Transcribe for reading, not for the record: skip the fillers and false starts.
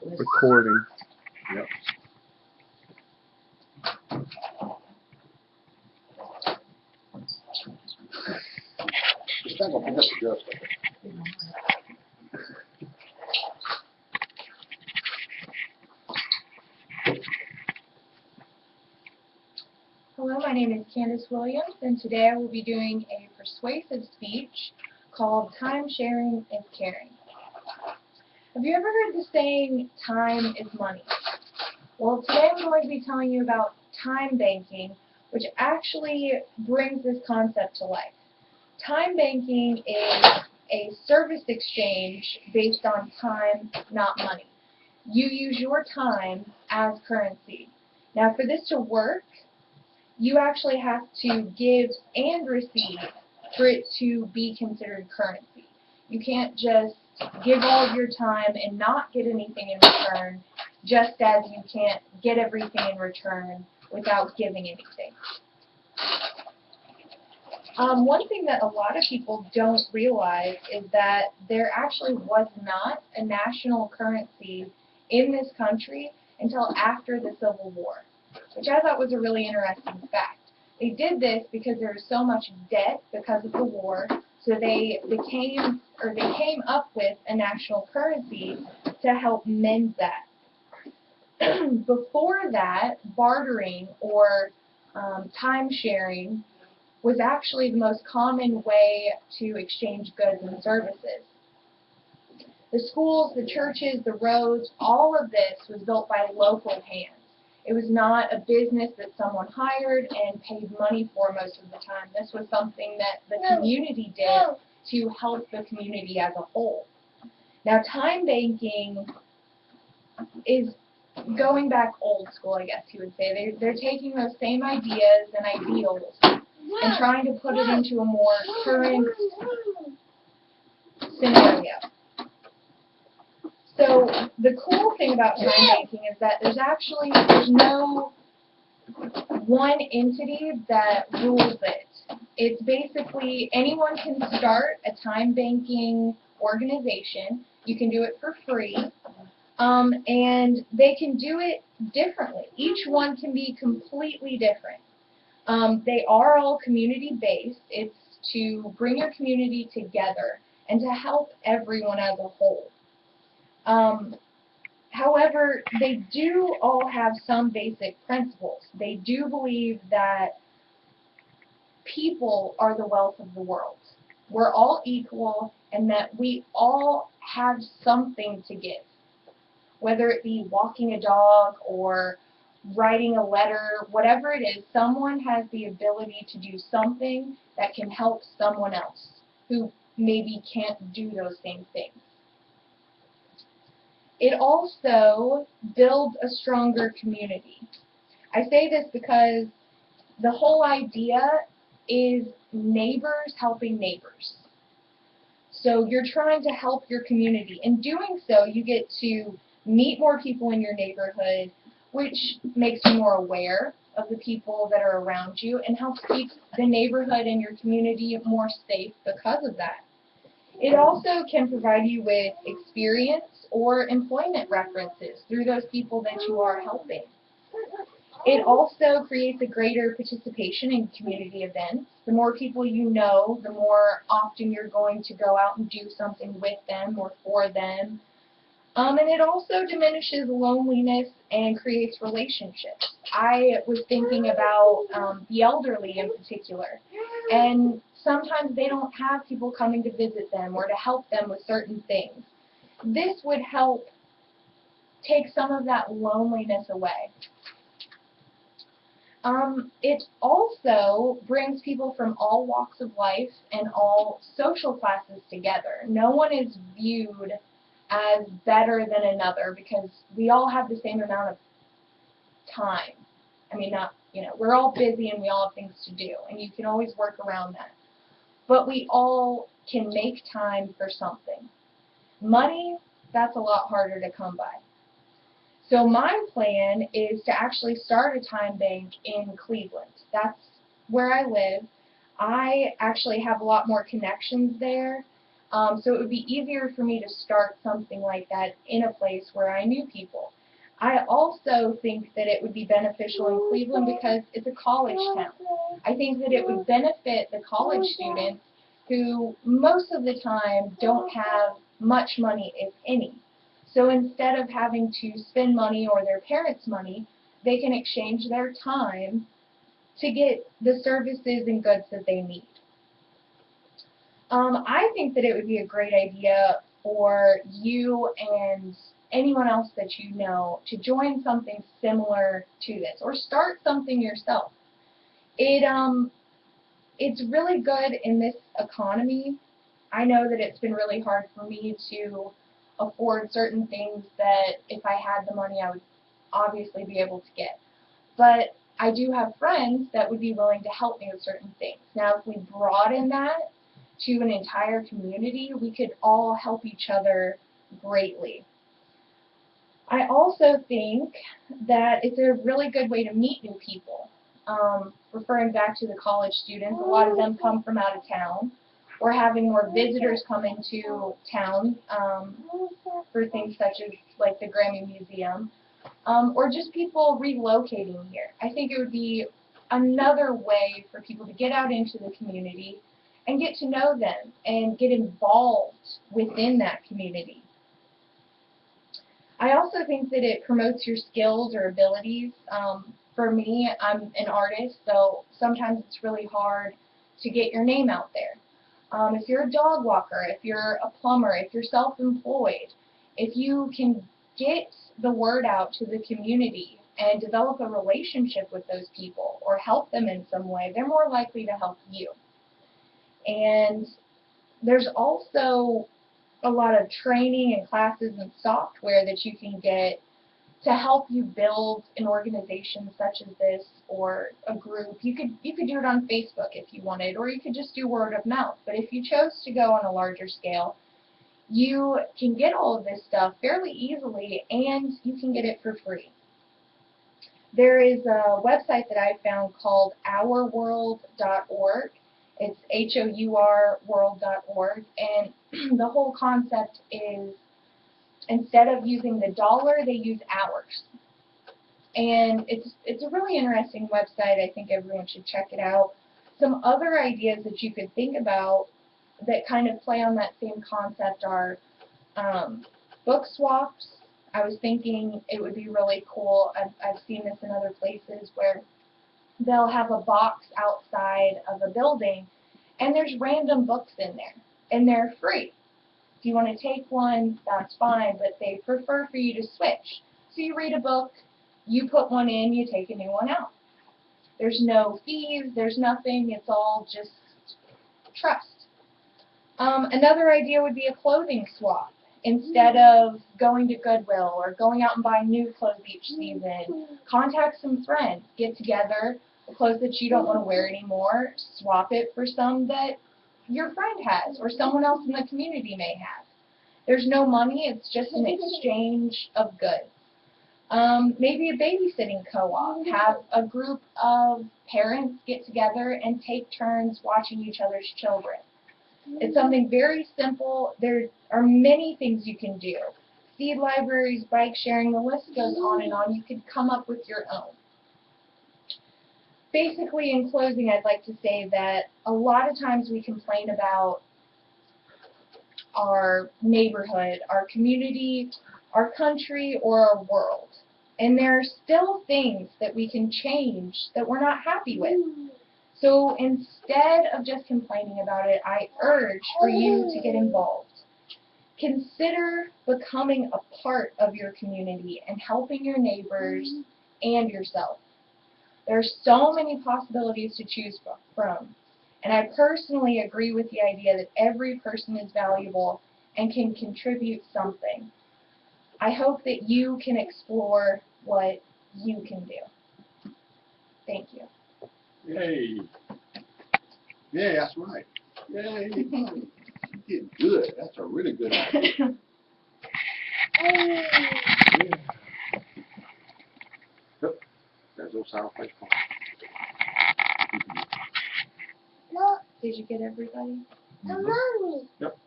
Recording. Yep. Hello, my name is Candace Williams, and today I will be doing a persuasive speech called Time Sharing is Caring. Have you ever heard the saying, time is money? Well, today I'm going to be telling you about time banking, which actually brings this concept to life. Time banking is a service exchange based on time, not money. You use your time as currency. Now, for this to work, you actually have to give and receive for it to be considered currency. You can't just give all of your time and not get anything in return, just as you can't get everything in return without giving anything. One thing that a lot of people don't realize is that there actually was not a national currency in this country until after the Civil War, which I thought was a really interesting fact. They did this because there was so much debt because of the war, so they came up with a national currency to help mend that. Before that, bartering or time sharing was actually the most common way to exchange goods and services. The schools, the churches, the roads, all of this was built by local hands. It was not a business that someone hired and paid money for most of the time. This was something that the community did to help the community as a whole. Now, time banking is going back old school, I guess you would say. They're taking those same ideas and ideals and trying to put it into a more current scenario. So the cool thing about time banking is that there's no one entity that rules it. It's basically anyone can start a time banking organization. You can do it for free, and they can do it differently. Each one can be completely different. They are all community-based. It's to bring your community together and to help everyone as a whole. However, they do all have some basic principles. They do believe that people are the wealth of the world. We're all equal and that we all have something to give. Whether it be walking a dog or writing a letter, whatever it is, someone has the ability to do something that can help someone else who maybe can't do those same things. It also builds a stronger community. I say this because the whole idea is neighbors helping neighbors. So you're trying to help your community. In doing so, you get to meet more people in your neighborhood, which makes you more aware of the people that are around you and helps keep the neighborhood and your community more safe because of that. It also can provide you with experience or employment references through those people that you are helping. It also creates a greater participation in community events. The more people you know, the more often you're going to go out and do something with them or for them. And it also diminishes loneliness and creates relationships. I was thinking about the elderly in particular, and sometimes they don't have people coming to visit them or to help them with certain things. This would help take some of that loneliness away. It also brings people from all walks of life and all social classes together. No one is viewed as better than another because we all have the same amount of time. I mean, we're all busy and we all have things to do, and you can always work around that. But we all can make time for something. Money, that's a lot harder to come by. So my plan is to actually start a time bank in Cleveland. That's where I live. I actually have a lot more connections there. So it would be easier for me to start something like that in a place where I knew people. I also think that it would be beneficial in Cleveland because it's a college town. I think that it would benefit the college students who most of the time don't have much money, if any. So instead of having to spend money or their parents' money, they can exchange their time to get the services and goods that they need. I think that it would be a great idea for you and anyone else that you know to join something similar to this or start something yourself. It's really good in this economy. I know that it's been really hard for me to afford certain things that if I had the money I would obviously be able to get. But I do have friends that would be willing to help me with certain things. Now, if we broaden that to an entire community, we could all help each other greatly. I also think that it's a really good way to meet new people. Referring back to the college students, a lot of them come from out of town. We're having more visitors come into town for things such as like the Grammy Museum, or just people relocating here. I think it would be another way for people to get out into the community and get to know them and get involved within that community. I also think that it promotes your skills or abilities. For me, I'm an artist, so sometimes it's really hard to get your name out there. If you're a dog walker, if you're a plumber, if you're self-employed, if you can get the word out to the community and develop a relationship with those people or help them in some way, they're more likely to help you. And there's also a lot of training and classes and software that you can get to help you build an organization such as this or a group. You could do it on Facebook if you wanted, or you could just do word of mouth. But if you chose to go on a larger scale, you can get all of this stuff fairly easily, and you can get it for free. There is a website that I found called ourworld.org. It's HOUR world.org, and the whole concept is instead of using the dollar, they use hours. And it's a really interesting website. I think everyone should check it out. Some other ideas that you could think about that kind of play on that same concept are book swaps. I was thinking it would be really cool. I've seen this in other places where they'll have a box outside of a building and there's random books in there and they're free. If you want to take one, that's fine, but they prefer for you to switch. So you read a book, you put one in, you take a new one out. There's no fees, there's nothing, it's all just trust. Another idea would be a clothing swap. Instead of going to Goodwill or going out and buying new clothes each season, contact some friends, get together, the clothes that you don't want to wear anymore, swap it for some that your friend has or someone else in the community may have. There's no money, it's just an exchange of goods. Maybe a babysitting co-op. Have a group of parents get together and take turns watching each other's children. It's something very simple. There are many things you can do. Seed libraries, bike sharing, the list goes on and on. You could come up with your own. Basically, in closing, I'd like to say that a lot of times we complain about our neighborhood, our community, our country, or our world. And there are still things that we can change that we're not happy with. So instead of just complaining about it, I urge for you to get involved. Consider becoming a part of your community and helping your neighbors and yourself. There are so many possibilities to choose from. And I personally agree with the idea that every person is valuable and can contribute something. I hope that you can explore what you can do. Thank you. Yay. Yeah, that's right. Yay. You did good. That's a really good idea. Yeah. Yep. There's those sour patch Kids. Did you get everybody? Mm-hmm. Yep.